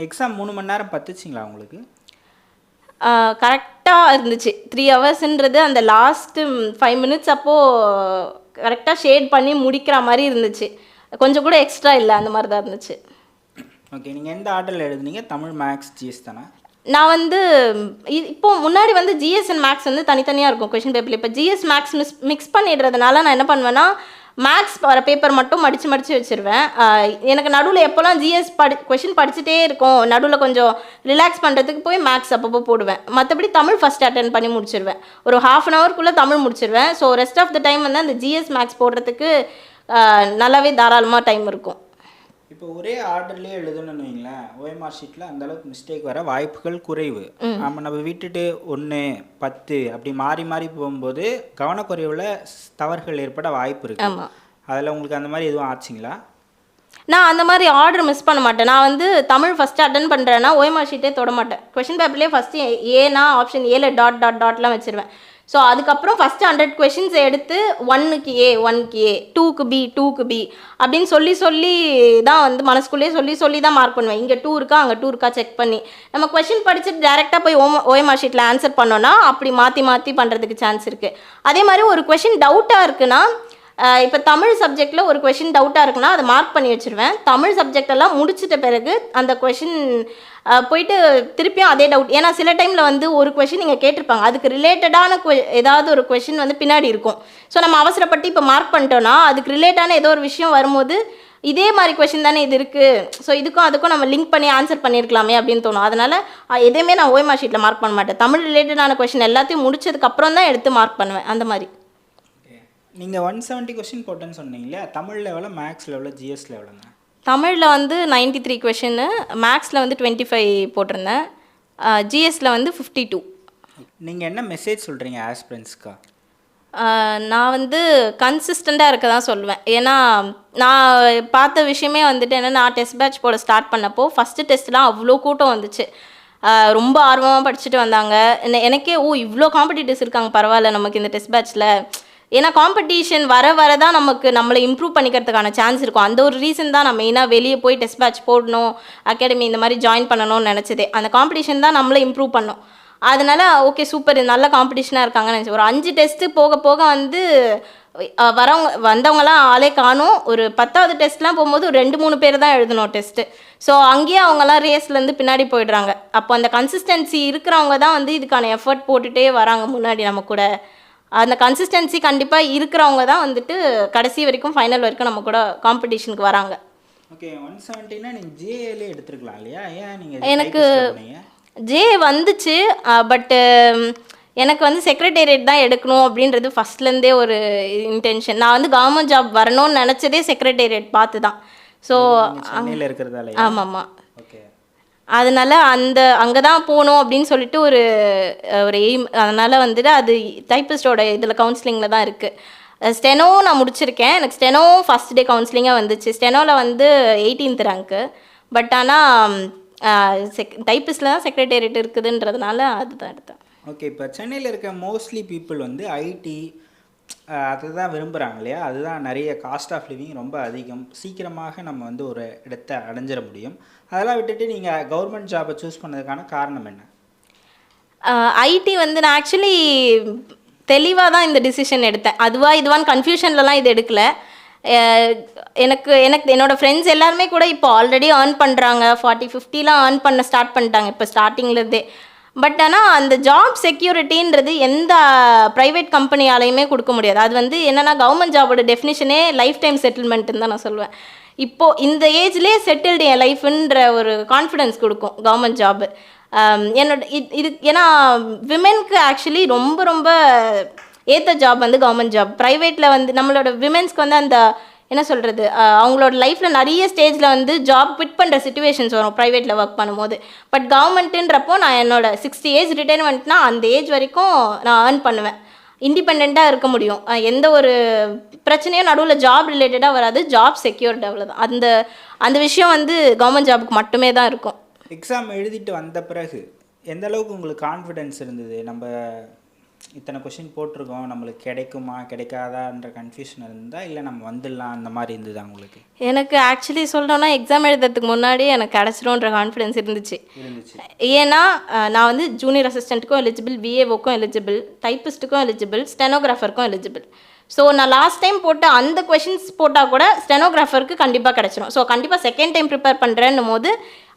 Exam 3 மணி நேரம் பத்துச்சிங்களா உங்களுக்கு? கரெக்டாக இருந்துச்சு. 3 ஹவர்ஸ்ன்றது அந்த லாஸ்ட்டு 5 மினிட்ஸ் அப்போது கரெக்டாக ஷேட் பண்ணி முடிக்கிற மாதிரி இருந்துச்சு. கொஞ்சம் கூட எக்ஸ்ட்ரா இல்லை, அந்த மாதிரி தான் இருந்துச்சு. ஓகே, நீங்கள் எந்த ஆர்டரில் எழுதுனீங்க? தமிழ், மேக்ஸ், ஜிஎஸ் தானே? நான் வந்து இப்போ முன்னாடி வந்து ஜிஎஸ் அண்ட் மேக்ஸ் வந்து தனித்தனியாக இருக்கும் கொஷின் பேப்பரில். இப்போ ஜிஎஸ் மேக்ஸ் மிக்ஸ் பண்ணிடுறதுனால நான் என்ன பண்ணுவேன்னா, மேக்ஸ் வர பேப்பர் மட்டும் மடித்து வச்சுருவேன். எனக்கு நடுவில் எப்போல்லாம் ஜிஎஸ் கொஷின் படிச்சுட்டே இருக்கும், நடுவில் கொஞ்சம் ரிலாக்ஸ் பண்ணுறதுக்கு போய் மேக்ஸ் அப்பப்போ போடுவேன். மற்றபடி தமிழ் ஃபஸ்ட் அட்டென்ட் பண்ணி முடிச்சிடுவேன். ஒரு ½ தமிழ் முடிச்சிடுவேன். So rest of the time வந்து அந்த ஜிஎஸ் மேக்ஸ் போடுறதுக்கு நல்லாவே தாராளமாக டைம் இருக்கும். இப்போ ஒரே ஆர்டர்லேயே எழுதணும்னு வைங்களேன், ஓஎம்ஆர் ஷீட்டில் அந்தளவுக்கு மிஸ்டேக் வர வாய்ப்புகள் குறைவு. நம்ம விட்டுட்டு 1, 10 அப்படி மாறி மாறி போகும்போது கவனக்குறைவில் தவறுகள் ஏற்பட வாய்ப்பு இருக்குது. ஆமாம். அதில் உங்களுக்கு அந்த மாதிரி எதுவும் ஆச்சுங்களா? நான் அந்த மாதிரி ஆர்டர் மிஸ் பண்ண மாட்டேன். நான் வந்து தமிழ் ஃபஸ்ட்டு அட்டன் பண்ணுறேன்னா ஓஎம்ஆர் ஷீட்டே தொட மாட்டேன். கொஷின் பேப்பர்லேயே ஃபஸ்ட்டு ஏனா ஆப்ஷன் ஏல டாட்லாம் வச்சுருவேன். ஸோ அதுக்கப்புறம் ஃபஸ்ட்டு 100 கொஷின்ஸ் எடுத்து 1க்கு ஏ 1க்கு ஏ 2க்கு பி 2க்கு பி அப்படின்னு சொல்லி தான் வந்து மனசுக்குள்ளேயே சொல்லி தான் மார்க் பண்ணுவேன். இங்கே 2 இருக்கா அங்கே 2 இருக்கா செக் பண்ணி. நம்ம கொஷின் படிச்சுட்டு டேரெக்டாக போய் ஓஎம்ஆர் ஷீட்டில் ஆன்சர் பண்ணோன்னா அப்படி மாற்றி பண்ணுறதுக்கு சான்ஸ் இருக்குது. அதே மாதிரி ஒரு கொஷின் டவுட்டாக இருக்குன்னா, இப்போ தமிழ் சப்ஜெக்டில் ஒரு கொஷின் டவுட்டாக இருக்குன்னா அதை மார்க் பண்ணி வச்சுருவேன். தமிழ் சப்ஜெக்டெல்லாம் முடிச்சிட்ட பிறகு அந்த கொஷின் போயிட்டு திருப்பியும் அதே டவுட், ஏன்னா சில டைமில் வந்து ஒரு கொஷின் நீங்கள் கேட்டிருப்பாங்க, அதுக்கு ரிலேட்டடான ஏதாவது ஒரு கொஷின் வந்து பின்னாடி இருக்கும். ஸோ நம்ம அவசரப்பட்டு இப்போ மார்க் பண்ணிட்டோன்னா அதுக்கு ரிலேட்டான ஏதோ ஒரு விஷயம் வரும்போது இதே மாதிரி கொஷின் தானே இது இருக்குது, ஸோ இதுக்கும் அதுக்கும் நம்ம லிங்க் பண்ணி ஆன்சர் பண்ணியிருக்கலாமே அப்படின்னு தோணும். அதனால் எதையுமே நான் ஓஎம்ஆர் ஷீட்டில் மார்க் பண்ண மாட்டேன். தமிழ் ரிலேட்டடான கொஷின் எல்லாத்தையும் முடிச்சதுக்கப்புறம் தான் எடுத்து மார்க் பண்ணுவேன். அந்த மாதிரி. நீங்கள் 170 கொஷின் போட்டேன்னு சொன்னீங்களே, தமிழ் லெவலில், மேக்ஸ் லெவலில், ஜிஎஸ் லெவலுங்க? தமிழில் வந்து 93 கொஷின்னு, மேக்ஸில் வந்து 25 போட்டிருந்தேன், ஜிஎஸில் வந்து 52. நீங்கள் என்ன மெசேஜ் சொல்கிறீங்க ஆஸ்பிரண்ட்ஸ்க்கா? நான் வந்து கன்சிஸ்டண்ட்டாக இருக்க தான் சொல்லுவேன். ஏன்னா நான் பார்த்த விஷயமே வந்துட்டு என்ன, நான் டெஸ்ட் பேட்ச் போட ஸ்டார்ட் பண்ணப்போ ஃபஸ்ட்டு டெஸ்ட்லாம் அவ்வளோ கூட்டம் வந்துச்சு. ரொம்ப ஆர்வமாக படிச்சுட்டு வந்தாங்க. எனக்கே இவ்வளோ காம்படிட்டர்ஸ் இருக்காங்க, பரவாயில்ல நமக்கு இந்த டெஸ்ட் பேட்ச்சில். ஏன்னா காம்படிஷன் வர தான் நம்மளை இம்ப்ரூவ் பண்ணிக்கிறதுக்கான சான்ஸ் இருக்கும். அந்த ஒரு ரீசன் தான் நான் மெயினாக வெளியே போய் டெஸ்ட் பேட்ச் போடணும், அகாடமி இந்த மாதிரி ஜாயின் பண்ணணும்னு நினச்சதே. அந்த காம்படிஷன் தான் நம்மளை இம்ப்ரூவ் பண்ணும். அதனால் ஓகே சூப்பர், நல்ல காம்படிஷனாக இருக்காங்கன்னு நினச்சேன். ஒரு 5 டெஸ்ட்டு போக வந்து வந்தவங்களாம் ஆளே காணும். ஒரு 10வது டெஸ்ட்லாம் போகும்போது ஒரு 2-3 பேர் தான் எழுதணும் டெஸ்ட்டு. ஸோ அங்கேயே அவங்கெல்லாம் ரேஸ்லேருந்து பின்னாடி போயிடுறாங்க. அப்போ அந்த கன்சிஸ்டன்சி இருக்கிறவங்க தான் வந்து இதுக்கான எஃபர்ட் போட்டுகிட்டே வராங்க முன்னாடி நம்ம கூட. அந்த கன்சிஸ்டன்சி கண்டிப்பாக இருக்கிறவங்க தான் வந்துட்டு கடைசி வரைக்கும் ஃபைனல் வரைக்கும் நம்ம கூட காம்படிஷனுக்கு வராங்க. ஓகே, 170னா நீங்கள் ஜேஏலே எடுத்துருக்கலாம் இல்லையா? ஏன் நீங்கள் எனக்கு ஜே வந்துச்சு, பட்டு எனக்கு வந்து செக்ரட்டேரியட் தான் எடுக்கணும் அப்படின்றது ஃபஸ்ட்லேருந்தே ஒரு இன்டென்ஷன். நான் வந்து கவர்மெண்ட் ஜாப் வரணும்னு நினச்சதே செக்ரட்டேரியட் பார்த்து தான். ஸோ சென்னையில் இருக்கிறதால? ஆமாம்மா. ஓகே. அதனால் அங்கே தான் போகணும் அப்படின்னு சொல்லிட்டு ஒரு எய்ம். அதனால் வந்துட்டு அது டைப்பிஸ்டோட இதில் கவுன்சிலிங்கில் தான் இருக்குது. ஸ்டெனோ நான் முடிச்சிருக்கேன். எனக்கு ஸ்டெனோ ஃபஸ்ட் டே கவுன்சிலிங்காக வந்துச்சு. ஸ்டெனோவில் வந்து 18th ரேங்க்கு. பட் ஆனால் டைப்பிஸ்டில் தான் செக்ரட்டேரியட் இருக்குதுன்றதுனால அதுதான் எடுத்தேன். ஓகே, இப்போ சென்னையில் இருக்க மோஸ்ட்லி பீப்புள் வந்து ஐடி அதுதான் விரும்புகிறாங்க இல்லையா? அதுதான் நிறைய காஸ்ட் ஆஃப் லிவிங் ரொம்ப அதிகம், சீக்கிரமாக நம்ம வந்து ஒரு இடத்தை அடைஞ்சிட முடியும். அதெல்லாம் விட்டுட்டு நீங்கள் கவர்மெண்ட் ஜாபை சூஸ் பண்ணதுக்கான காரணம் என்ன? ஐடி வந்து நான் ஆக்சுவலி தெளிவாக தான் இந்த டிசிஷன் எடுத்தேன். இதுவான்னு கன்ஃபியூஷன்லலாம் இது எடுக்கலை. எனக்கு என்னோடய ஃப்ரெண்ட்ஸ் எல்லாருமே கூட இப்போ ஆல்ரெடி ஏர்ன் பண்ணுறாங்க, 40-50லாம் ஏர்ன் பண்ண ஸ்டார்ட் பண்ணிட்டாங்க இப்போ ஸ்டார்டிங்லேருந்தே. பட் ஆனால் அந்த ஜாப் செக்யூரிட்டின்றது எந்த ப்ரைவேட் கம்பெனியாலையுமே கொடுக்க முடியாது. அது வந்து என்னென்னா கவர்மெண்ட் ஜாபோட டெஃபினிஷனே லைஃப் டைம் செட்டில்மெண்ட்டுன்னு தான் நான் சொல்லுவேன். இப்போது இந்த ஏஜ்லேயே செட்டில்டு என் லைஃப்ன்ற ஒரு கான்ஃபிடென்ஸ் கொடுக்கும் கவர்மெண்ட் ஜாபு. இது ஏன்னா விமென்க்கு ஆக்சுவலி ரொம்ப ஏற்ற ஜாப் வந்து கவர்மெண்ட் ஜாப். ப்ரைவேட்டில் வந்து நம்மளோட விமென்ஸ்க்கு வந்து அந்த என்ன சொல்கிறது, அவங்களோட லைஃப்பில் நிறைய ஸ்டேஜில் வந்து ஜாப் குவிட் பண்ணுற சிச்சுவேஷன்ஸ் வரும் ப்ரைவேட்டில் ஒர்க் பண்ணும்போது. பட் கவர்மெண்ட்டுன்றப்போ நான் என்னோடய 60 ஏஜ் ரிட்டைர்மெண்ட்னா அந்த ஏஜ் வரைக்கும் நான் ஏர்ன் பண்ணுவேன், இண்டிபெண்ட்டாக இருக்க முடியும். எந்த ஒரு பிரச்சனையும் நடுவில் ஜாப் ரிலேட்டடாக வராது, ஜாப் செக்யூர்டு, அவ்வளோதான். அந்த விஷயம் வந்து கவர்மெண்ட் ஜாபுக்கு மட்டுமே தான் இருக்கும். எக்ஸாம் எழுதிட்டு வந்த பிறகு எந்த அளவுக்கு உங்களுக்கு கான்ஃபிடென்ஸ் இருந்தது? நம்ம இத்தனை கொஷின் போட்டிருக்கோம், நம்மளுக்கு கிடைக்குமா கிடைக்காதான்ற கன்ஃபியூஷன் இருந்தால், இல்லை நம்ம வந்துடலாம் அந்த மாதிரி இருந்ததா உங்களுக்கு? எனக்கு ஆக்சுவலி சொல்லணும்னா எக்ஸாம் எழுதுறதுக்கு முன்னாடியே எனக்கு கிடச்சிரும்ன்ற கான்ஃபிடன்ஸ் இருந்துச்சு. ஏன்னா நான் வந்து ஜூனியர் அசிஸ்டண்ட்டுக்கும் எலிஜிபிள், விஏஓக்கும் எலிஜிபிள், டைப்பிஸ்ட்டுக்கும் எலிஜிபிள், ஸ்டெனோகிராஃபருக்கும் எலிஜிபிள். ஸோ நான் லாஸ்ட் டைம் போட்ட அந்த கொஷின்ஸ் போட்டால் கூட ஸ்டெனோகிராஃபருக்கு கண்டிப்பாக கிடச்சிரும். ஸோ கண்டிப்பாக செகண்ட் டைம் ப்ரிப்பேர் பண்ணுறேன்னும் போது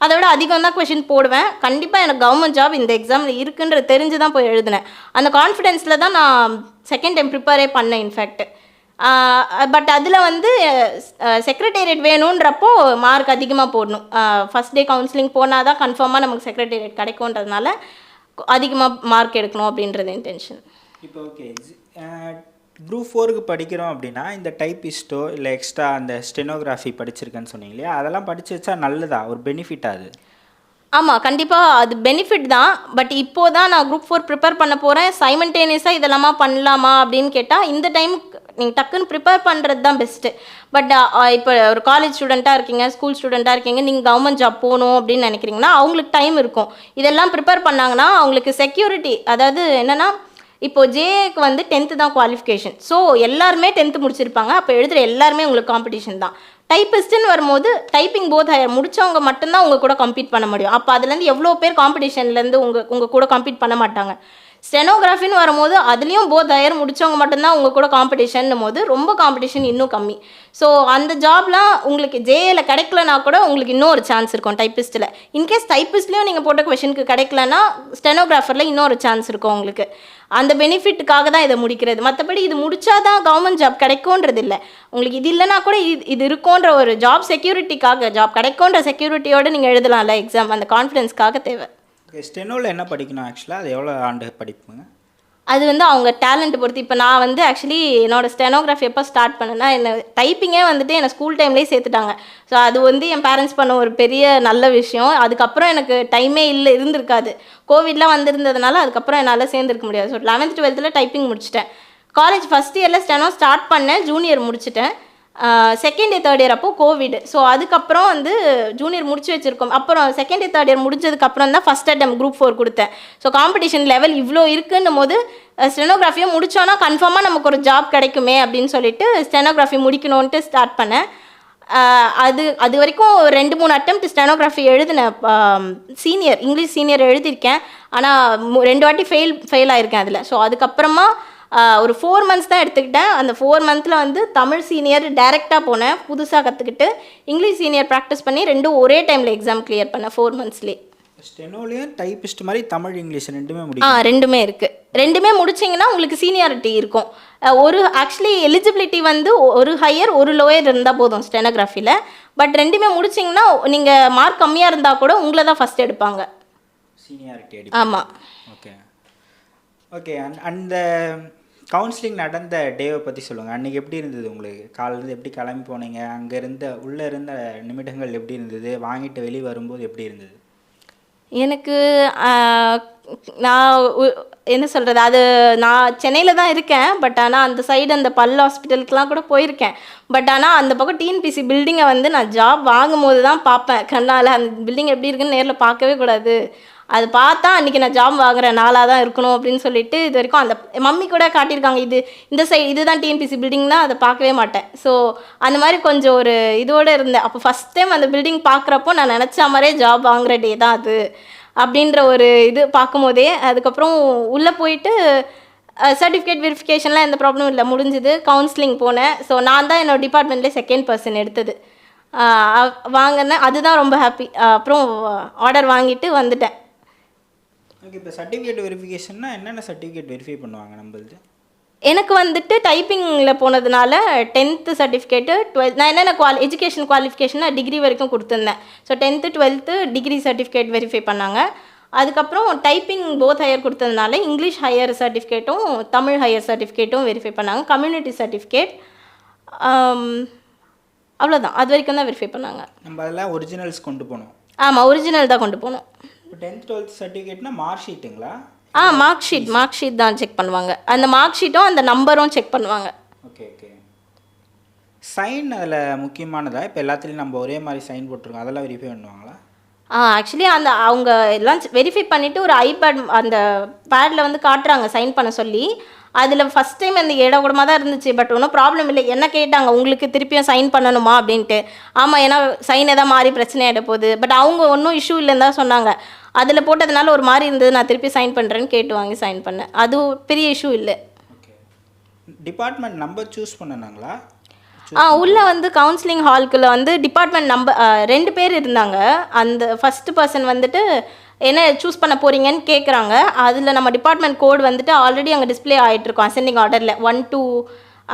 அதை விட அதிகம் தான் கொஷின் போடுவேன். கண்டிப்பாக எனக்கு கவர்மெண்ட் ஜாப் இந்த எக்ஸாமில் இருக்குன்றது தெரிஞ்சு தான் போய் எழுதினேன். அந்த கான்ஃபிடென்ஸில் தான் நான் செகண்ட் டைம் ப்ரிப்பேரே பண்ணேன் இன்ஃபேக்ட். பட் அதில் வந்து செக்ரட்டேரியட் வேணுன்றப்போ மார்க் அதிகமாக போடணும். ஃபஸ்ட் டே கவுன்சிலிங் போனால் தான் கன்ஃபார்மாக நமக்கு செக்ரட்டேரியட் கிடைக்கும்ன்றதுனால அதிகமாக மார்க் எடுக்கணும் அப்படின்றது இன்டென்ஷன். இப்போ ஓகே, குரூப் 4க்கு படிக்கிறோம் அப்படின்னா இந்த டைப்பிஸ்ட்டோ இல்லை எக்ஸ்ட்ரா அந்த ஸ்டெனோகிராஃபி படிச்சிருக்கேன்னு சொன்னீங்க இல்லையா, அதெல்லாம் படித்து வச்சா நல்லதா, ஒரு பெனிஃபிட் அது? ஆமாம், கண்டிப்பாக அது பெனிஃபிட் தான். பட் இப்போ தான் நான் குரூப் 4 ப்ரிப்பேர் பண்ண போகிறேன். சைமல்டேனியஸாக இதெல்லாமா பண்ணலாமா அப்படின்னு கேட்டால் இந்த டைமுக்கு நீங்கள் டக்குன்னு ப்ரிப்பேர் பண்ணுறது தான் பெஸ்ட்டு. பட் இப்போ ஒரு காலேஜ் ஸ்டூடெண்ட்டாக இருக்கீங்க, ஸ்கூல் ஸ்டூடெண்ட்டாக இருக்கீங்க, நீங்கள் கவர்மெண்ட் ஜாப் போகணும் அப்படின்னு நினைக்கிறீங்கன்னா அவங்களுக்கு டைம் இருக்கும். இதெல்லாம் ப்ரிப்பேர் பண்ணாங்கன்னா அவங்களுக்கு செக்யூரிட்டி, அதாவது என்னென்னா இப்போது ஜேஏக்கு வந்து 10th தான் குவாலிஃபிகேஷன். ஸோ எல்லாருமே 10th முடிச்சிருப்பாங்க. அப்போ எழுதுகிற எல்லாருமே உங்களுக்கு காம்படிஷன் தான். டைப்பிஸ்ட்டுன்னு வரும்போது டைப்பிங் போத் ஹையர் முடித்தவங்க மட்டும்தான் உங்கள் கூட கம்பீட் பண்ண முடியும். அப்போ அதுலேருந்து எவ்வளோ பேர் காம்படிஷன்லேருந்து உங்கள் கூட கம்பீட் பண்ண மாட்டாங்க. ஸ்டெனோகிராஃபின்னு வரும்போது அதுலேயும் போத் ஹையர் முடித்தவங்க மட்டும்தான் உங்கள் கூட காம்படிஷன்னும் போது ரொம்ப காம்படிஷன் இன்னும் கம்மி. ஸோ அந்த ஜாப்லாம் உங்களுக்கு ஜேஏல கிடைக்கலனா கூட உங்களுக்கு இன்னும் ஒரு சான்ஸ் இருக்கும் டைப்பிஸ்ட்டில். இன்கேஸ் டைப்பிஸ்ட்லேயும் நீங்கள் போட்ட கொஷனுக்கு கிடைக்கலனா ஸ்டெனோகிராஃபரில் இன்னொரு சான்ஸ் இருக்கும் உங்களுக்கு. அந்த பெனிஃபிட்டுக்காக தான் இதை முடிக்கிறது. மற்றபடி இது முடித்தா தான் கவர்மெண்ட் ஜாப் கிடைக்கும்ன்றது இல்லை. உங்களுக்கு இது இல்லைனா கூட இது இருக்குன்ற ஒரு ஜாப் செக்யூரிட்டிக்காக, ஜாப் கிடைக்குன்ற செக்யூரிட்டியோடு நீங்கள் எழுதலாம்ல எக்ஸாம், அந்த கான்ஃபிடென்ஸ்க்காக தேவை. ஸ்டெனோவில் என்ன படிக்கணும் ஆக்சுவலாக? அது எவ்வளோ ஆண்டு படிப்புங்க? அது வந்து அவங்க டேலண்ட் பொறுத்து. இப்போ நான் வந்து ஆக்சுவலி என்னோடய ஸ்டெனோகிராஃபி எப்போ ஸ்டார்ட் பண்ணேன்னா, என்னை டைப்பிங்கே வந்துட்டு என்னை ஸ்கூல் டைம்லேயே சேர்த்துட்டாங்க. ஸோ அது வந்து என் பேரண்ட்ஸ் பண்ண ஒரு பெரிய நல்ல விஷயம். அதுக்கப்புறம் எனக்கு டைமே இருந்திருக்காது. கோவிட்லாம் வந்திருந்ததுனால அதுக்கப்புறம் என்னால் சேர்ந்துருக்க முடியாது. ஸோ 11th 12th டைப்பிங் முடிச்சிட்டேன். காலேஜ் ஃபஸ்ட் இயரில் ஸ்டெனோ ஸ்டார்ட் பண்ணேன், ஜூனியர் முடிச்சிட்டேன். செகண்ட் இயர் தேர்ட் இயர் அப்போது கோவிட். ஸோ அதுக்கப்புறம் வந்து ஜூனியர் முடிச்சு வச்சுருக்கோம். அப்புறம் செகண்ட் இயர் தேர்ட் இயர் முடிஞ்சதுக்கப்புறம் தான் ஃபஸ்ட் அட்டம் குரூப் 4 கொடுத்தேன். ஸோ காம்படிஷன் லெவல் இவ்வளோ இருக்குன்னும் போது ஸ்டெனோகிராஃபியை முடித்தோன்னா கன்ஃபார்மாக நமக்கு ஒரு ஜாப் கிடைக்குமே அப்படின்னு சொல்லிட்டு ஸ்டெனோகிராஃபி முடிக்கணுன்ட்டு ஸ்டார்ட் பண்ணேன். அது வரைக்கும் 2-3 அட்டெம்ப்ட் ஸ்டெனோகிராஃபி எழுதினேன். சீனியர் இங்கிலீஷ் சீனியர் எழுதியிருக்கேன். ஆனால் 2 வாட்டி ஃபெயில் ஆயிருக்கேன் அதில். ஸோ அதுக்கப்புறமா ஒரு 4 months தான் எடுத்துக்கிட்டேன். அந்த 4 monthல வந்து தமிழ் சீனியர் டைரெக்டாக போனேன், புதுசாக கற்றுக்கிட்டு. இங்கிலீஷ் சீனியர் ப்ராக்டிஸ் பண்ணி 2 ஒரே டைமில் எக்ஸாம் கிளியர் பண்ணேன் 4 monthsலேயே. ஸ்டெனோலையும் டைப்பிஸ்ட் மாதிரி தமிழ் இங்கிலீஷ் ரெண்டுமே முடியும்? ரெண்டுமே இருக்குது. ரெண்டுமே முடிச்சிங்கன்னா உங்களுக்கு சீனியாரிட்டி இருக்கும். ஒரு ஆக்சுவலி எலிஜிபிலிட்டி வந்து ஒரு ஹையர் ஒரு லோயர் இருந்தால் போதும் ஸ்டெனோகிராஃபியில். பட் ரெண்டுமே முடிச்சிங்கன்னா நீங்கள் மார்க் கம்மியாக இருந்தால் கூட உங்களை தான் ஃபஸ்ட் எடுப்பாங்க, சீனியாரிட்டி. ஆமாம். Okay okay. அந்த கவுன்சிலிங் நடந்த டேவை பற்றி சொல்லுங்கள். அன்றைக்கி எப்படி இருந்தது உங்களுக்கு? காலையிலேருந்து எப்படி கிளம்பி போனீங்க? அங்கே உள்ளே இருந்த நிமிடங்கள் எப்படி இருந்தது? வாங்கிட்டு வெளியே வரும்போது எப்படி இருந்தது? எனக்கு நான் என்ன சொல்கிறது, அது நான் சென்னையில் தான் இருக்கேன். பட் ஆனால் அந்த சைடு அந்த பல் ஹாஸ்பிட்டலுக்குலாம் கூட போயிருக்கேன். பட் ஆனால் அந்த பக்கம் டிஎன்பிசி பில்டிங்கை வந்து நான் ஜாப் வாங்கும் போது தான் பார்ப்பேன் கண்ணால். அந்த பில்டிங் எப்படி இருக்குன்னு நேரில் பார்க்கவே கூடாது. அது பார்த்தா அன்றைக்கி நான் ஜாப் வாங்குற நாளாக தான் இருக்கணும் அப்படின்னு சொல்லிட்டு இது வரைக்கும் அந்த மம்மி கூட காட்டியிருக்காங்க. இந்த சைடு இதுதான் டிஎன்பிசி பில்டிங் தான், அதை பார்க்கவே மாட்டேன். ஸோ அந்த மாதிரி கொஞ்சம் ஒரு இதோடு இருந்தேன். அப்போ ஃபஸ்ட் டைம் அந்த பில்டிங் பார்க்குறப்போ நான் நினச்ச மாதிரியே ஜாப் வாங்குற டே தான் அது அப்படின்ற ஒரு இது பார்க்கும்போதே. அதுக்கப்புறம் உள்ளே போயிட்டு சர்டிஃபிகேட் வெரிஃபிகேஷன்லாம் எந்த ப்ராப்ளமும் இல்லை, முடிஞ்சுது. கவுன்சிலிங் போனேன். ஸோ நான் தான் என்னோடய டிபார்ட்மெண்ட்லேயே செகண்ட் பர்சன் எடுத்தது. வாங்கினேன், அதுதான் ரொம்ப ஹாப்பி. அப்புறம் ஆர்டர் வாங்கிட்டு வந்துட்டேன். ஓகே. இப்போ சர்டிஃபிகேட் வெரிஃபிகேஷன்னா என்னென்ன சர்டிஃபிகேட் வெரிஃபை பண்ணுவாங்க நம்மளுது? எனக்கு வந்துட்டு டைப்பிங்கில் போனதுனால 10th சர்டிஃபிகேட்டு, 12 நான் என்னென்ன எஜுகேஷன் குவாலிஃபிகேஷனாக டிகிரி வரைக்கும் கொடுத்துருந்தேன். So 10th 12th degree certificate verify பண்ணாங்க. அதுக்கப்புறம் டைப்பிங் போத் ஹையர் கொடுத்ததுனால இங்கிலீஷ் ஹையர் சர்டிஃபிகேட்டும் தமிழ் ஹையர் சர்டிஃபிகேட்டும் வெரிஃபை பண்ணாங்க. கம்யூனிட்டி சர்டிஃபிகேட் அவ்வளோதான், அது வரைக்கும் தான் வெரிஃபை பண்ணாங்க. நம்ம அதெல்லாம் ஒரிஜினல்ஸ் கொண்டு போனோம்? ஆமாம், ஒரிஜினல் தான் கொண்டு போனோம். இப்போ 10th 12th சர்டிஃபிகேட்னா மார்க் ஷீட்டுங்களா? மார்க் ஷீட் தான் செக் பண்ணுவாங்க. அந்த மார்க் ஷீட்டும் அந்த நம்பரும் செக் பண்ணுவாங்க. Okay okay. சைன் அதில் முக்கியமானதா? இப்போ எல்லாத்துலேயும் நம்ம ஒரே மாதிரி சைன் போட்டிருக்கோம், அதெல்லாம் வெரிஃபை பண்ணுவாங்களா? ஆக்சுவலி அந்த அவங்க எல்லாம் வெரிஃபை பண்ணிவிட்டு ஒரு ஐபேட் அந்த பேடில் வந்து காட்டுறாங்க சைன் பண்ண சொல்லி. அதில் ஃபஸ்ட் டைம் அந்த ஏடகூடமாக தான் இருந்துச்சு. பட் ஒன்றும் ப்ராப்ளம் இல்லை. என்ன கேட்டாங்க, உங்களுக்கு திருப்பியும் சைன் பண்ணணுமா அப்படின்ட்டு. ஆமாம், ஏன்னா சைன் எதாவது மாறி பிரச்சனை ஆகிட போகுது. பட் அவங்க ஒன்றும் இஷ்யூ இல்லைன்னு தான் சொன்னாங்க. அதில் போட்டதுனால ஒரு மாதிரி இருந்தது, நான் திருப்பி சைன் பண்ணுறேன்னு கேட்டு வாங்கி சைன் பண்ணேன். அது பெரிய இஷ்யூ இல்லை. ஓகே. டிபார்ட்மெண்ட் நம்பர் சூஸ் பண்ணனாங்களா? உள்ளே வந்து கவுன்சிலிங் ஹால்குள்ளே வந்து டிபார்ட்மெண்ட் நம்பர் 2 பேர் இருந்தாங்க. அந்த ஃபஸ்ட்டு பர்சன் வந்துட்டு என்ன சூஸ் பண்ண போகிறீங்கன்னு கேட்குறாங்க. அதில் நம்ம டிபார்ட்மெண்ட் கோட் வந்துட்டு ஆல்ரெடி அங்கே டிஸ்பிளே ஆகிட்டுருக்கோம் அசெண்டிங் ஆர்டரில் 1 2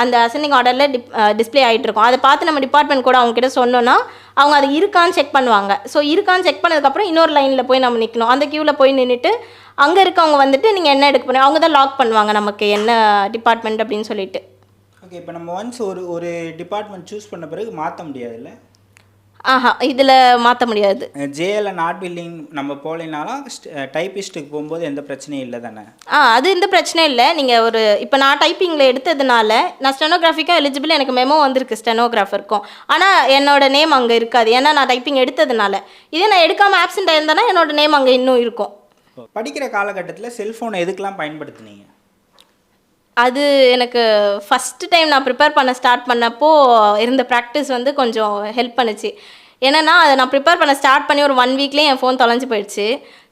அந்த அசெண்டிங் ஆர்டரில் டிஸ்பிளே ஆகிட்டுருக்கோம். அதை பார்த்து நம்ம டிபார்ட்மெண்ட் கோட் அவங்ககிட்ட சொன்னோன்னா அவங்க அது இருக்கான்னு செக் பண்ணுவாங்க. ஸோ இருக்கான்னு செக் பண்ணதுக்கப்புறம் இன்னொரு லைனில் போய் நம்ம நிற்கணும். அந்த க்யூவில் போய் நின்றுட்டு அங்கே இருக்கவங்க வந்துட்டு நீங்கள் என்ன எடுக்க போகிறீங்க, அவங்க தான் லாக் பண்ணுவாங்க நமக்கு என்ன டிபார்ட்மெண்ட் அப்படின்னு சொல்லிட்டு. ஓகே. இப்போ நம்ம ஒன்ஸ் ஒரு டிபார்ட்மெண்ட் சூஸ் பண்ண பிறகு மாற்ற முடியாதுல்ல? இதில் மாற்ற முடியாது. ஜேஎல் நாட் பில்லிங் நம்ம போகலைனாலும் டைப்பிஸ்ட்டுக்கு போகும்போது எந்த பிரச்சனையும் இல்லை தானே? அது எந்த பிரச்சனையும் இல்லை. நீங்கள் இப்போ நான் டைப்பிங்கில் எடுத்ததுனால நான் ஸ்டெனோகிராஃபிக்கும் எலிஜிபிள், எனக்கு மெமோ வந்திருக்கு ஸ்டெனோகிராஃபருக்கும். ஆனால் என்னோட நேம் அங்கே இருக்காது, ஏன்னா நான் டைப்பிங் எடுத்ததுனால. இதே நான் எடுக்காமல் ஆப்சென்ட் ஆயிருந்தேன்னா என்னோட நேம் அங்கே இன்னும் இருக்கும். படிக்கிற காலகட்டத்தில் செல்ஃபோனை எதுக்கெலாம் பயன்படுத்துனீங்க? அது எனக்கு ஃபஸ்ட்டு டைம் நான் ப்ரிப்பேர் பண்ண ஸ்டார்ட் பண்ணப்போ இருந்த ப்ராக்டிஸ் வந்து கொஞ்சம் ஹெல்ப் பண்ணுச்சு. ஏன்னா அதை நான் ப்ரிப்பேர் பண்ண ஸ்டார்ட் பண்ணி ஒரு 1 வீக்லேயே என் ஃபோன் தொலைஞ்சு போயிடுச்சு.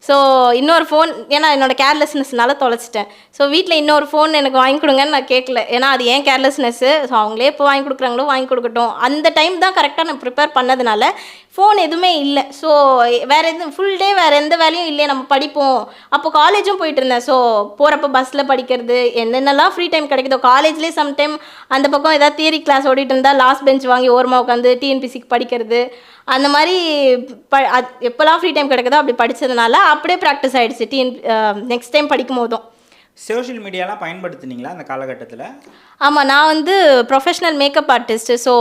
ஸோ இன்னொரு ஃபோன், ஏன்னா என்னோடய கேர்லெஸ்னஸ்னால தொலைச்சிட்டேன். ஸோ வீட்டில் இன்னொரு ஃபோன் எனக்கு வாங்கி கொடுங்கன்னு நான் கேட்கல, ஏன்னா அது ஏன் கேர்லெஸ்னஸ்ஸு. ஸோ அவங்களே எப்போ வாங்கி கொடுக்குறாங்களோ வாங்கி கொடுக்கட்டும். அந்த டைம் தான் கரெக்டாக நான் ப்ரிப்பேர் பண்ணதுனால ஃபோன் எதுவுமே இல்லை. ஸோ வேறு எதுவும் ஃபுல் டே வேறு எந்த வேலையும் இல்லையே, நம்ம படிப்போம். அப்போ காலேஜும் போயிட்டு இருந்தேன். ஸோ போகிறப்ப பஸ்ஸில் படிக்கிறது, என்னென்னலாம் ஃப்ரீ டைம் கிடைக்குதோ. காலேஜ்லேயே சம்டைம் அந்த பக்கம் ஏதாவது தியரி கிளாஸ் ஓடிட்டு இருந்தால் லாஸ்ட் பெஞ்ச் வாங்கி ஓரமாக உட்காந்து டிஎன்பிசிக்கு படிக்கிறது, அந்த மாதிரி எப்போல்லாம் ஃப்ரீ டைம் கிடைக்குதோ அப்படி படித்ததுனால அப்படியே ப்ராக்டிஸ் ஆகிடுச்சு நெக்ஸ்ட் டைம் படிக்கும் போதும். சோஷியல் மீடியாலாம் பயன்படுத்துனீங்களா அந்த காலகட்டத்தில்? ஆமாம், நான் வந்து professional makeup artist. So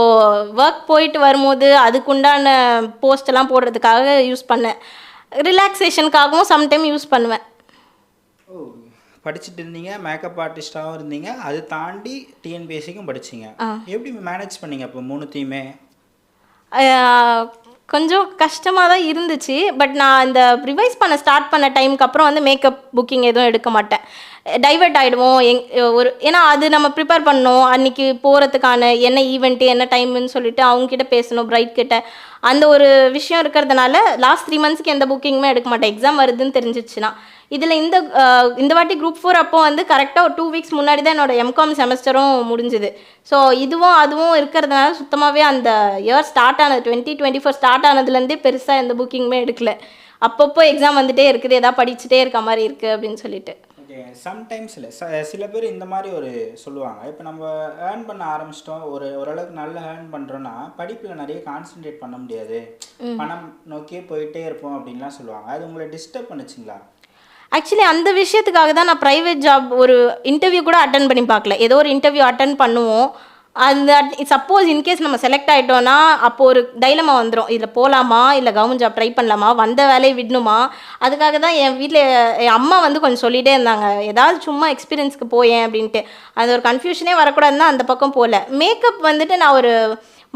work போயிட்டு வரும்போது அதுக்குண்டான போஸ்டெல்லாம் போடுறதுக்காக யூஸ் பண்ணேன். ரிலாக்ஸேஷனுக்காகவும் சம்டைம் யூஸ் பண்ணுவேன். ஓ, படிச்சுட்டு இருந்தீங்க, மேக்கப் ஆர்டிஸ்டாகவும் இருந்தீங்க, அது தாண்டி டிஎன்பிஎஸ்சிக்கும் படிச்சிங்க. எப்படி மேனேஜ் பண்ணீங்க அப்போ 3த்தையுமே? கொஞ்சம் கஷ்டமாக தான் இருந்துச்சு. பட் நான் இந்த ரிவைஸ் பண்ண ஸ்டார்ட் பண்ண டைமுக்கு அப்புறம் வந்து மேக்கப் புக்கிங் எதுவும் எடுக்க மாட்டேன். டைவர்ட் ஆகிடுவோம் ஏன்னா அது நம்ம ப்ரிப்பேர் பண்ணணும். அன்றைக்கி போகிறதுக்கான என்ன ஈவெண்ட்டு என்ன டைமுன்னு சொல்லிட்டு அவங்கக்கிட்ட பேசணும், பிரைட் கிட்ட. அந்த ஒரு விஷயம் இருக்கிறதுனால லாஸ்ட் 3 மந்த்ஸ்க்கு எந்த புக்கிங்குமே எடுக்க மாட்டேன், எக்ஸாம் வருதுன்னு தெரிஞ்சிச்சுன்னா. இதில் இந்த வாட்டி குரூப் 4 அப்போ வந்து கரெக்டாக ஒரு 2 வீக்ஸ் முன்னாடி தான் என்னோடய எம்காம் செமஸ்டரும் முடிஞ்சுது. ஸோ அதுவும் இருக்கிறதுனால சுத்தமாகவே அந்த இயர் ஸ்டார்ட் ஆனது 2024 ஸ்டார்ட் ஆனதுலேருந்தே பெருசாக எந்த புக்கிங்குமே எடுக்கல. அப்பப்போ எக்ஸாம் வந்துகிட்டே இருக்குது, எதாவது படிச்சுட்டே இருக்க மாதிரி இருக்குது அப்படின்னு சொல்லிட்டு. ஓகே. சம்டைம்ஸில் சில பேர் இந்த மாதிரி ஒரு சொல்லுவாங்க, இப்போ நம்ம ஏர்ன் பண்ண ஆரம்பிச்சிட்டோம், ஓரளவுக்கு நல்லா ஏர்ன் பண்ணுறோன்னா படிப்பில் நிறைய கான்சென்ட்ரேட் பண்ண முடியாது, பணம் நோக்கியே போயிட்டே இருப்போம் அப்படின்லாம் சொல்லுவாங்க. அது உங்களை டிஸ்டர்ப் பண்ணுச்சுங்களா? ஆக்சுவலி அந்த விஷயத்துக்காக தான் நான் ப்ரைவேட் ஜாப் ஒரு இன்டர்வியூ கூட அட்டன் பண்ணி பார்க்கல. ஏதோ ஒரு இன்டர்வியூ அட்டன் பண்ணுவோம். அந்த சப்போஸ் இன்கேஸ் நம்ம செலக்ட் ஆகிட்டோன்னா அப்போ ஒரு டைலமா வந்துடும், இதில் போகலாமா இல்லை கவர்மெண்ட் ஜாப் ட்ரை பண்ணலாமா, வந்த வேலையை விடணுமா. அதுக்காக தான் என் வீட்டில் என் அம்மா வந்து கொஞ்சம் சொல்லிகிட்டே இருந்தாங்க, ஏதாவது சும்மா எக்ஸ்பீரியன்ஸ்க்கு போயேன் அப்படின்ட்டு. அது ஒரு கன்ஃபியூஷனே வரக்கூடாதுன்னா அந்த பக்கம் போகல. மேக்கப் வந்துட்டு நான் ஒரு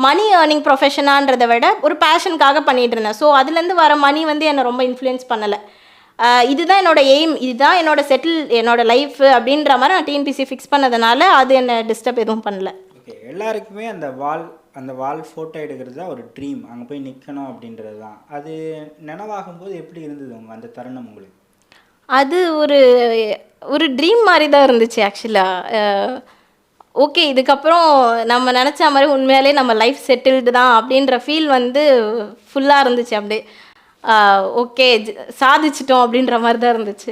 மணி ஏர்னிங் ப்ரொஃபஷனான்றதை விட ஒரு பேஷனுக்காக பண்ணிகிட்டு இருந்தேன். ஸோ அதுலேருந்து வர மணி வந்து என்னை ரொம்ப இன்ஃப்ளூயன்ஸ் பண்ணலை. இதுதான் என்னோடய எய்ம், இதுதான் என்னோடய லைஃப் அப்படின்ற மாதிரி நான் டிஎன்பிசி ஃபிக்ஸ் பண்ணதுனால அது என்னை டிஸ்டர்ப் எதுவும் பண்ணல. ஓகே. எல்லாருக்குமே அந்த வால் ஃபோட்டோ எடுக்கிறது தான் ஒரு ட்ரீம், அங்கே போய் நிற்கணும் அப்படின்றது தான். அது நினைவாகும்போது எப்படி இருந்தது அந்த தருணம் உங்களுக்கு? அது ஒரு ட்ரீம் மாதிரி தான் இருந்துச்சு ஆக்சுவலாக. ஓகே, இதுக்கப்புறம் நம்ம நினச்ச மாதிரி உண்மையாலே நம்ம லைஃப் செட்டில்டு தான் அப்படின்ற ஃபீல் வந்து ஃபுல்லாக இருந்துச்சு. அப்படியே ஓகே சாதிச்சிட்டோம் அப்படின்ற மாதிரி தான் இருந்துச்சு.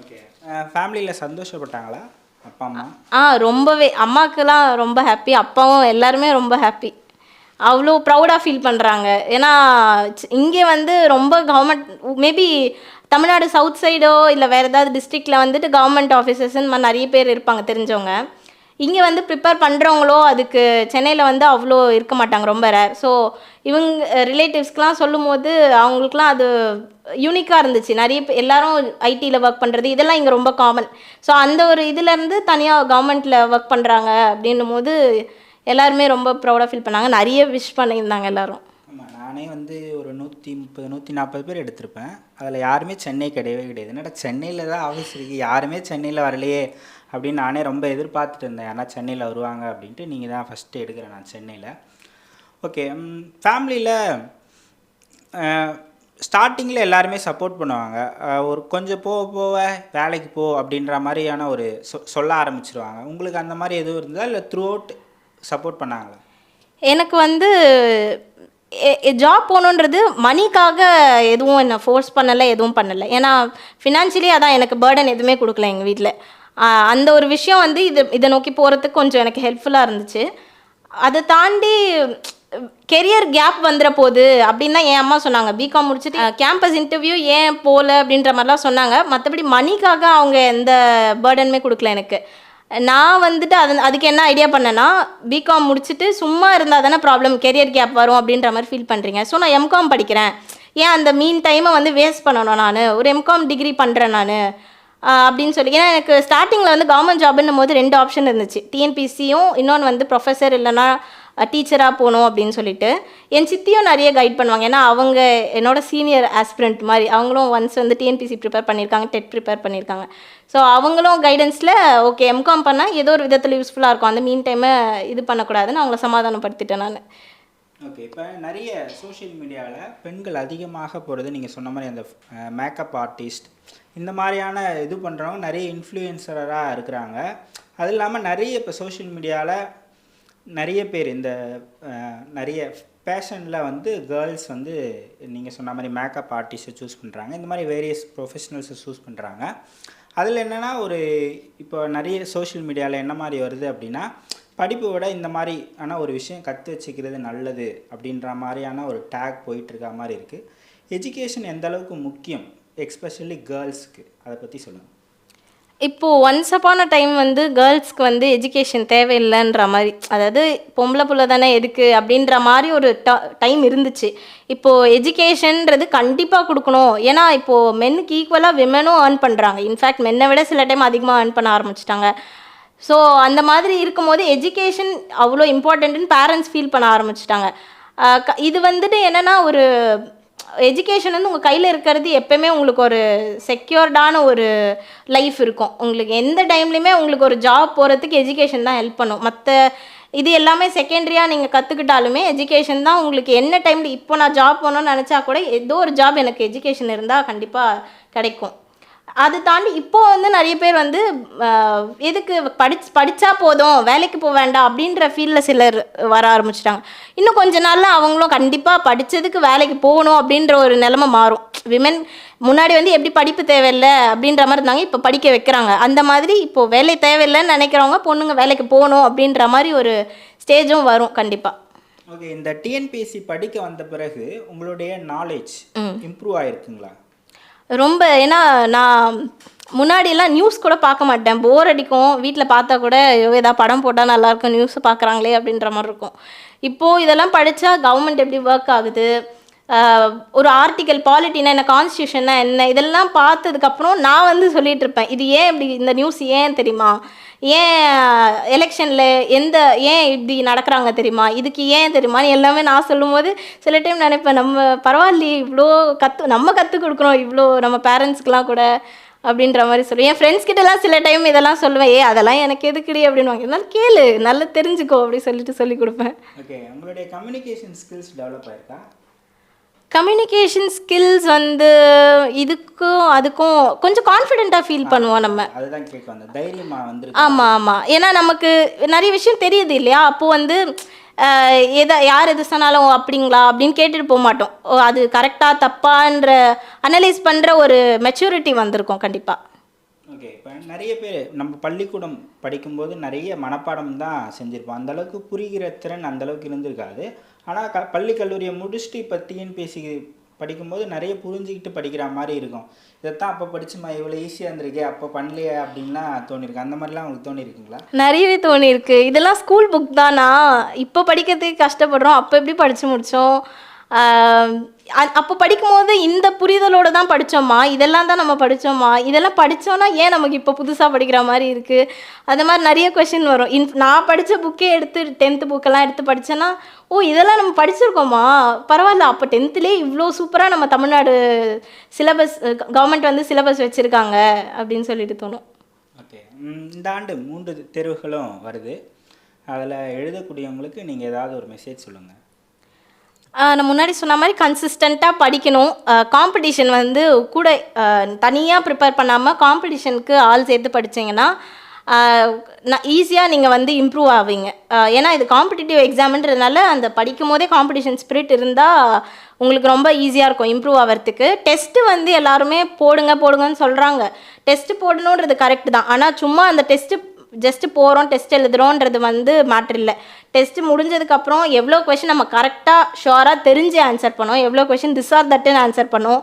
ஓகே. ஃபேமிலியில் சந்தோஷப்பட்டாங்களா அப்பா அம்மா? ரொம்பவே. அம்மாக்கெல்லாம் ரொம்ப ஹாப்பி, அப்பாவும் எல்லாருமே ரொம்ப ஹாப்பி. அவ்வளோ ப்ரௌடாக ஃபீல் பண்ணுறாங்க. ஏன்னா இங்கே வந்து ரொம்ப கவர்மெண்ட் மேபி தமிழ்நாடு சவுத் சைடோ இல்லை வேறு ஏதாவது டிஸ்ட்ரிக்டில் வந்துட்டு கவர்மெண்ட் ஆஃபீஸர்ஸ்ன்னு நிறைய பேர் இருப்பாங்க தெரிஞ்சவங்க. இங்கே வந்து ப்ரிப்பேர் பண்ணுறவங்களோ அதுக்கு சென்னையில் வந்து அவ்வளோ இருக்க மாட்டாங்க, ரொம்ப ரேர். ஸோ இவங்க ரிலேட்டிவ்ஸ்க்கெலாம் சொல்லும் போது அவங்களுக்குலாம் அது யூனிக்காக இருந்துச்சு. நிறைய எல்லாரும் ஐடியில் ஒர்க் பண்ணுறது இதெல்லாம் இங்கே ரொம்ப காமன். ஸோ அந்த ஒரு இதுலேருந்து தனியாக கவர்மெண்ட்டில் ஒர்க் பண்ணுறாங்க அப்படின்னும் போது எல்லாருமே ரொம்ப ப்ரௌடாக ஃபீல் பண்ணாங்க. நிறைய விஷ் பண்ணியிருந்தாங்க எல்லோரும். ஆமாம், நானே வந்து ஒரு 130 140 பேர் எடுத்திருப்பேன். அதில் யாருமே சென்னை கிடையவே கிடையாது. என்னடா சென்னையில் தான் ஆஃபீஸ் இருக்குது, யாருமே சென்னையில் வரலையே அப்படின்னு நானே ரொம்ப எதிர்பார்த்துட்டு இருந்தேன். ஏன்னா சென்னையில் வருவாங்க அப்படின்ட்டு. நீங்கள் தான் ஃபஸ்ட்டு எடுக்கிறேன் நான் சென்னையில். ஓகே. ஃபேமிலியில் ஸ்டார்டிங்கில் எல்லாருமே சப்போர்ட் பண்ணுவாங்க. ஒரு கொஞ்சம் போக போக வேலைக்கு போ அப்படின்ற மாதிரியான ஒரு சொல்ல ஆரம்பிச்சிருவாங்க. உங்களுக்கு அந்த மாதிரி எதுவும் இருந்தால் இல்லை த்ரூ அவுட் சப்போர்ட் பண்ணாங்களா? எனக்கு வந்து ஜாப் போகணுன்றது மணிக்காக எதுவும் என்னை ஃபோர்ஸ் பண்ணலை, எதுவும் பண்ணலை. ஏன்னா ஃபினான்ஷியலி அதான் எனக்கு பேர்டன் எதுவுமே கொடுக்கல எங்கள் வீட்டில். அந்த ஒரு விஷயம் வந்து இதை நோக்கி போகிறதுக்கு கொஞ்சம் எனக்கு ஹெல்ப்ஃபுல்லாக இருந்துச்சு. அதை தாண்டி கெரியர் கேப் வந்துட போகுது அப்படின்னு தான் என் அம்மா சொன்னாங்க. பிகாம் முடிச்சுட்டு கேம்பஸ் இன்டர்வியூ ஏன் போகல அப்படின்ற மாதிரிலாம் சொன்னாங்க. மற்றபடி மணிக்காக அவங்க எந்த பேர்டனுமே கொடுக்கல எனக்கு. நான் வந்துட்டு அதுக்கு என்ன ஐடியா பண்ணேன்னா, பிகாம் முடிச்சுட்டு சும்மா இருந்தால் தானே ப்ராப்ளம், கெரியர் கேப் வரும் அப்படின்ற மாதிரி ஃபீல் பண்ணுறீங்க. ஸோ நான் எம்காம் படிக்கிறேன், ஏன் அந்த மீன் டைமை வந்து வேஸ்ட் பண்ணணும், நான் ஒரு எம்காம் டிகிரி பண்ணுறேன் நான் அப்படின்னு சொல்லி. ஏன்னா எனக்கு ஸ்டார்டிங்கில் வந்து கவர்மெண்ட் ஜாப்னும் போது 2 ஆப்ஷன் இருந்துச்சு. டிஎன்பிசியும் இன்னொன்று வந்து ப்ரொஃபஸர் இல்லைனா டீச்சராக போகணும் அப்படின்னு சொல்லிட்டு. என் சித்தியும் நிறைய கைட் பண்ணுவாங்க. ஏன்னா அவங்க என்னோட சீனியர் ஆஸ்பிரண்ட் மாதிரி. அவங்களும் ஒன்ஸ் வந்து டிஎன்பிசி ப்ரிப்பேர் பண்ணியிருக்காங்க, டெட் ப்ரிப்பேர் பண்ணியிருக்காங்க. ஸோ அவங்களும் கைடன்ஸில் ஓகே எம்காம் பண்ணால் ஏதோ ஒரு விதத்தில் யூஸ்ஃபுல்லாக இருக்கும், அந்த மீன் டைமை இது பண்ணக்கூடாதுன்னு அவங்கள சமாதானப்படுத்திட்டேன் நான். ஓகே. இப்போ நிறைய சோஷியல் மீடியாவில் பெண்கள் அதிகமாக போகிறது நீங்கள் சொன்ன மாதிரி அந்த மேக்கப் ஆர்டிஸ்ட் இந்த மாதிரியான இது பண்ணுறவங்க நிறைய இன்ஃப்ளூயன்சராக இருக்கிறாங்க. அது இல்லாமல் நிறைய இப்போ சோஷியல் மீடியாவில் நிறைய பேர் இந்த நிறைய ஃபேஷனில் வந்து கேர்ள்ஸ் வந்து நீங்கள் சொன்ன மாதிரி மேக்கப் ஆர்டிஸ்ட்டை சூஸ் பண்ணுறாங்க, இந்த மாதிரி வேரியஸ் ப்ரொஃபஷனல்ஸை சூஸ் பண்ணுறாங்க. அதில் என்னென்னா ஒரு இப்போ நிறைய சோஷியல் மீடியாவில் என்ன மாதிரி வருது அப்படின்னா, படிப்பை விட இந்த மாதிரி ஆனால் ஒரு விஷயம் கற்று வச்சுக்கிறது நல்லது அப்படின்ற மாதிரியான ஒரு டேக் போயிட்டுருக்க மாதிரி இருக்குது. எஜுகேஷன் எந்த அளவுக்கு முக்கியம் எக்ஸ்பெஷலி கேர்ள்ஸ்க்கு, அதை பற்றி சொல்லுங்கள். இப்போது ஒன்ஸ் அப்பான டைம் வந்து கேர்ள்ஸ்க்கு வந்து எஜுகேஷன் தேவையில்லைன்ற மாதிரி, அதாவது பொம்பளை புள்ள தானே எதுக்கு அப்படின்ற மாதிரி ஒரு டைம் இருந்துச்சு. இப்போது எஜுகேஷன்றது கண்டிப்பாக கொடுக்கணும். ஏன்னா இப்போது மென்னுக்கு ஈக்குவலாக விமனும் ஏர்ன் பண்ணுறாங்க. இன்ஃபேக்ட் மென்னை விட சில டைம் அதிகமாக ஏர்ன் பண்ண ஆரம்பிச்சிட்டாங்க. ஸோ அந்த மாதிரி இருக்கும்போது எஜுகேஷன் அவ்வளோ இம்பார்ட்டண்ட்டுன்னு பேரண்ட்ஸ் ஃபீல் பண்ண ஆரம்பிச்சிட்டாங்க. இது வந்துட்டு என்னென்னா, ஒரு எஜுகேஷன் வந்து உங்கள் கையில் இருக்கிறது எப்போயுமே உங்களுக்கு ஒரு செக்யூர்டான ஒரு லைஃப் இருக்கும். உங்களுக்கு எந்த டைம்லையுமே உங்களுக்கு ஒரு ஜாப் போகிறதுக்கு எஜுகேஷன் தான் ஹெல்ப் பண்ணும். மற்ற இது எல்லாமே செகண்டரியாக நீங்கள் கற்றுக்கிட்டாலுமே எஜுகேஷன் தான் உங்களுக்கு என்ன டைமில். இப்போ நான் ஜாப் போகணுன்னு நினச்சா கூட ஏதோ ஒரு ஜாப் எனக்கு எஜுகேஷன் இருந்தால் கண்டிப்பாக கிடைக்கும். அது தாண்டி இப்போது வந்து நிறைய பேர் வந்து எதுக்கு படித்தா போதும், வேலைக்கு போக வேண்டாம் அப்படின்ற ஃபீல்டில் சிலர் வர ஆரம்பிச்சிட்டாங்க. இன்னும் கொஞ்ச நாளில் அவங்களும் கண்டிப்பாக படித்ததுக்கு வேலைக்கு போகணும் அப்படின்ற ஒரு நிலைமை மாறும். விமன் முன்னாடி வந்து எப்படி படிப்பு தேவையில்லை அப்படின்ற மாதிரி இருந்தாங்க, இப்போ படிக்க வைக்கிறாங்க. அந்த மாதிரி இப்போது வேலை தேவையில்லைன்னு நினைக்கிறவங்க பொண்ணுங்க வேலைக்கு போகணும் அப்படின்ற மாதிரி ஒரு ஸ்டேஜும் வரும் கண்டிப்பாக. ஓகே. இந்த டிஎன்பிஎஸ்சி படிக்க வந்த பிறகு உங்களுடைய நாலேஜ் இம்ப்ரூவ் ஆகிருக்குங்களா? ரொம்ப. ஏன்னா நான் முன்னாடியெல்லாம் நியூஸ் கூட பார்க்க மாட்டேன், போர் அடிக்கும். வீட்டில் பார்த்தா கூட ஏதாவது படம் போட்டால் நல்லாயிருக்கும், நியூஸ் பார்க்குறாங்களே அப்படின்ற மாதிரி இருக்கும். இப்போது இதெல்லாம் படித்தா கவர்மெண்ட் எப்படி ஒர்க் ஆகுது, ஒரு ஆர்டிக்கல் பாலிட்டினா என்ன, கான்ஸ்டியூஷன்னா என்ன, இதெல்லாம் பார்த்ததுக்கப்புறம் நான் வந்து சொல்லிகிட்டு இருப்பேன், இது ஏன் இப்படி, இந்த நியூஸ் ஏன் தெரியுமா, ஏன் எலெக்ஷனில் ஏன் இப்படி நடக்கிறாங்க தெரியுமா, இதுக்கு ஏன் தெரியுமான்னு எல்லாமே நான் சொல்லும்போது சில டைம் நினைப்பேன், நம்ம பரவாயில்லையே இவ்வளோ நம்ம கற்றுக் கொடுக்குறோம் இவ்வளோ நம்ம பேரண்ட்ஸ்க்கெலாம் கூட அப்படின்ற மாதிரி சொல்லுவேன். என் ஃப்ரெண்ட்ஸ் கிட்டலாம் சில டைம் இதெல்லாம் சொல்லுவேன், அதெல்லாம் எனக்கு எதுக்குடி அப்படின்வாங்க, இருந்தாலும் கேளு நல்லா தெரிஞ்சுக்கோ அப்படி சொல்லி கொடுப்பேன். ஓகே. உங்களுடைய கம்யூனிகேஷன் ஸ்கில்ஸ் டெவலப் ஆயிருக்கா? கம்யூனிகேஷன் ஸ்கில்ஸ் வந்து அதுக்கும் கொஞ்சம் கான்ஃபிடென்ட்டாக ஃபீல் பண்ணுவோம் நம்ம. அதுதான் கேட்க வந்த தைரியமாக வந்து. ஆமாம். ஏன்னா நமக்கு நிறைய விஷயம் தெரியுது இல்லையா, அப்போது வந்து யார் எது சொன்னாலும் அப்படிங்களா அப்படின்னு கேட்டுட்டு போக மாட்டோம். அது கரெக்டாக தப்பான்ற அனலைஸ் பண்ணுற ஒரு மெச்சூரிட்டி வந்திருக்கும் கண்டிப்பாக. ஓகே. இப்போ நிறைய பேர் நம்ம பள்ளிக்கூடம் படிக்கும்போது நிறைய மனப்பாடம் தான் செஞ்சுருப்போம், அந்தளவுக்கு புரிகிற திறன் அந்தளவுக்கு இருந்திருக்காது. ஆனால் பள்ளி கல்லூரியை முடிச்சுட்டு இப்போ டிஎன்பிஎஸ்சி படிக்கும்போது நிறைய புரிஞ்சுக்கிட்டு படிக்கிற மாதிரி இருக்கும். இதைத்தான் அப்போ படிச்சுமா இவ்வளோ ஈஸியாக இருந்திருக்கே, அப்போ பண்ணலையே அப்படின்லாம் தோணிருக்கு. அந்த மாதிரிலாம் உங்களுக்கு தோணிருக்குங்களா? நிறையவே தோணியிருக்கு. இதெல்லாம் ஸ்கூல் புக் தானா, இப்போ படிக்கிறதுக்கு கஷ்டப்படுறோம், அப்போ எப்படி படித்து முடித்தோம் அப்போ படிக்கும்போது இந்த புரிதலோடு தான் படித்தோமா, இதெல்லாம் தான் நம்ம படித்தோமா, இதெல்லாம் படித்தோன்னா ஏன் நமக்கு இப்போ புதுசாக படிக்கிற மாதிரி இருக்குது, அந்த மாதிரி நிறைய கொஷின் வரும். நான் படித்த புக்கே எடுத்து 10th புக்கெல்லாம் எடுத்து படித்தேன்னா, ஓ இதெல்லாம் நம்ம படிச்சிருக்கோமா, பரவாயில்ல, அப்போ 10thலேயே இவ்வளோ சூப்பராக நம்ம தமிழ்நாடு சிலபஸ் கவர்மெண்ட் வந்து சிலபஸ் வச்சுருக்காங்க அப்படின்னு சொல்லிட்டு தோணும். ஓகே, இந்த ஆண்டு 3 தேர்வுகளும் வருது. அதில் எழுதக்கூடியவங்களுக்கு நீங்கள் ஏதாவது ஒரு மெசேஜ் சொல்லுங்கள். நான் முன்னாடி சொன்ன மாதிரி கன்சிஸ்டண்ட்டாக படிக்கணும். காம்படிஷன் வந்து கூட தனியாக ப்ரிப்பேர் பண்ணாமல் காம்படிஷனுக்கு ஆள் சேர்த்து படித்தீங்கன்னா நான் ஈஸியாக நீங்கள் வந்து இம்ப்ரூவ் ஆவீங்க. ஏன்னா இது காம்படிட்டிவ் எக்ஸாம்ன்றதுனால அந்த படிக்கும் போதே காம்படிஷன் ஸ்பிரிட் இருந்தால் உங்களுக்கு ரொம்ப ஈஸியாக இருக்கும் இம்ப்ரூவ் ஆகிறதுக்கு. டெஸ்ட்டு வந்து எல்லாருமே போடுங்கன்னு சொல்கிறாங்க. டெஸ்ட்டு போடணுன்றது கரெக்டு தான். ஆனால் சும்மா அந்த டெஸ்ட்டு ஜஸ்ட்டு போகிறோம் டெஸ்ட் எழுதுகிறோன்றது வந்து மேட்ரு இல்லை. டெஸ்ட்டு முடிஞ்சதுக்கப்புறம் எவ்வளோ கொஷின் நம்ம கரெக்டாக ஷுவராக தெரிஞ்சு ஆன்சர் பண்ணோம், எவ்வளோ கொஷின் திஸ் ஆர் தட்டுன்னு ஆன்சர் பண்ணோம்,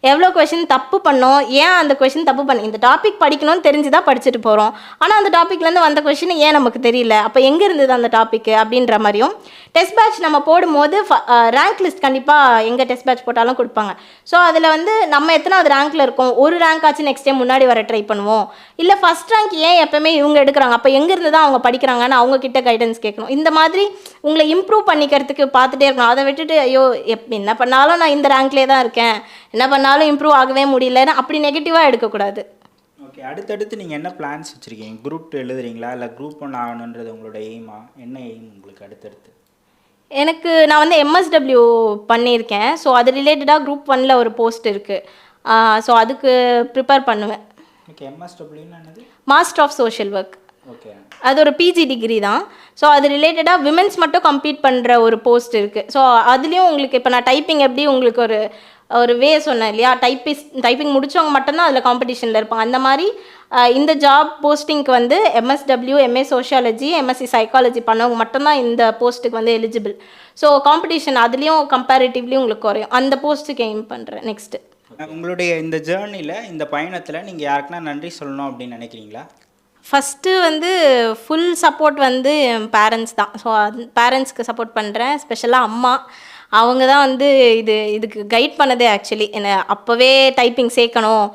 எவ்வளோ கொஷின் தப்பு பண்ணோம், ஏன் அந்த கொஷின் தப்பு பண்ணி இந்த டாபிக் படிக்கணும்னு தெரிஞ்சு தான் படிச்சுட்டு போகிறோம், ஆனால் அந்த டாப்பிக்லேருந்து வந்த கொஷின் ஏன் நமக்கு தெரியல, அப்போ எங்கே இருந்தது அந்த டாப்பிக்கு அப்படின்ற மாதிரியும். டெஸ்ட் பேட்ச் நம்ம போடும்போது ரேங்க் லிஸ்ட் கண்டிப்பாக எங்கே டெஸ்ட் பேட்ச் போட்டாலும் கொடுப்பாங்க. ஸோ அதில் வந்து நம்ம எத்தனாவது ரேங்க்கில் இருக்கோம், ஒரு ரேங்க் ஆச்சு நெக்ஸ்ட் டைம் முன்னாடி வர ட்ரை பண்ணுவோம், இல்லை ஃபஸ்ட் ரேங்க் ஏன் எப்போவுமே இவங்க எடுக்கிறாங்க, அப்போ எங்கேருந்து தான் அவங்க படிக்கிறாங்கன்னு அவங்கக்கிட்ட கைடன்ஸ் கேட்கணும். இந்த மாதிரி உங்களை இம்ப்ரூவ் பண்ணிக்கிறதுக்கு பார்த்துட்டே இருக்கணும். அதை விட்டுட்டு ஐயோ என்ன பண்ணாலும் நான் இந்த ரேங்க்லேயே தான் இருக்கேன், என்ன பண்ணாலும் இம்ப்ரூவ் ஆகவே முடியலன்னு அப்படி நெகட்டிவாக எடுக்கக்கூடாது. ஓகே, அடுத்தடுத்து நீங்கள் என்ன பிளான்ஸ் வச்சுருக்கீங்க? குரூப் 2 எழுதுறீங்களா, இல்லை குரூப் 1 ஆகணுன்றது உங்களோட எய்மா? என்ன எய்ம் உங்களுக்கு அடுத்தடுத்து? நான் வந்து MSW பண்ணியிருக்கேன். ஸோ அது ரிலேட்டடாக குரூப் 1ல் ஒரு போஸ்ட் இருக்குது. ஸோ அதுக்கு ப்ரிப்பேர் பண்ணுவேன். ஓகே, MSWன்னு என்னது? Master of social work. Okay, அது ஒரு பிஜி டிகிரி தான். ஸோ அது ரிலேட்டடாக விமென்ஸ் மட்டும் கம்ப்ளீட் பண்ணுற ஒரு போஸ்ட் இருக்குது. ஸோ அதுலேயும் உங்களுக்கு இப்போ நான் டைப்பிங் எப்படி உங்களுக்கு ஒரு வே சொன்னேன் இல்லையா, டைப்பிங் முடித்தவங்க மட்டும்தான் அதில் காம்படிஷனில் இருப்பாங்க. அந்த மாதிரி இந்த ஜாப் போஸ்டிங்க்கு வந்து MSW, MA sociology, MSc psychology பண்ணவங்க மட்டும்தான் இந்த போஸ்ட்டுக்கு வந்து எலிஜிபிள். ஸோ காம்படிஷன் அதுலேயும் கம்பேரிட்டிவ்லி உங்களுக்கு குறையும். அந்த போஸ்ட்டுக்கு எய்ம் பண்ணுறேன். நெக்ஸ்ட்டு உங்களுடைய இந்த ஜேர்னியில், இந்த பயணத்தில் நீங்கள் யாருக்குன்னா நன்றி சொல்லணும் அப்படின்னு நினைக்கிறீங்களா? ஃபஸ்ட்டு வந்து ஃபுல் சப்போர்ட் வந்து என் பேரண்ட்ஸ் தான். ஸோ பேரண்ட்ஸ்க்கு சப்போர்ட் பண்ணுறேன். ஸ்பெஷலாக அம்மா, அவங்க தான் வந்து இதுக்கு கைட் பண்ணதே. ஆக்சுவலி என்னை அப்போவே டைப்பிங் சேர்க்கணும்,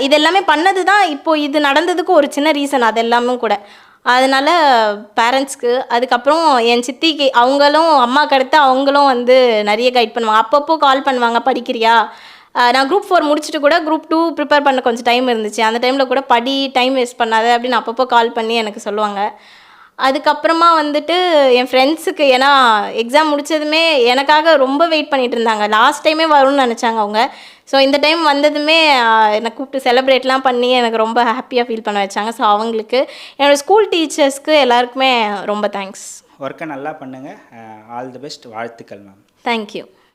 இது எல்லாமே பண்ணது தான். இப்போது இது நடந்ததுக்கு ஒரு சின்ன ரீசன் அது எல்லாமே கூட. அதனால் பேரண்ட்ஸ்க்கு, அதுக்கப்புறம் என் சித்திக்கு, அவங்களும் அம்மாவுக்கு அடுத்து அவங்களும் வந்து நிறைய கைட் பண்ணுவாங்க. அப்பப்போ கால் பண்ணுவாங்க, படிக்கிறியா, நான் குரூப் 4 முடிச்சுட்டு கூட குரூப் 2 ப்ரிப்பேர் பண்ண கொஞ்சம் டைம் இருந்துச்சு, அந்த டைமில் கூட டைம் வேஸ்ட் பண்ணாத அப்படின்னு அப்பப்போ கால் பண்ணி எனக்கு சொல்லுவாங்க. அதுக்கப்புறமா வந்துட்டு என் ஃப்ரெண்ட்ஸுக்கு, ஏன்னா எக்ஸாம் முடித்ததுமே எனக்காக ரொம்ப வெயிட் பண்ணிகிட்டு இருந்தாங்க. லாஸ்ட் டைமே வரும்னு நினச்சாங்க அவங்க. ஸோ இந்த டைம் வந்ததுமே என்னை கூப்பிட்டு செலிப்ரேட்லாம் பண்ணி எனக்கு ரொம்ப ஹாப்பியாக ஃபீல் பண்ண வச்சாங்க. ஸோ அவங்களுக்கு, என்னோடய ஸ்கூல் டீச்சர்ஸ்க்கு எல்லாருக்குமே ரொம்ப தேங்க்ஸ். ஒர்க்கை நல்லா பண்ணுங்கள். All the best. வாழ்த்துக்கள் மேம். தேங்க்யூ.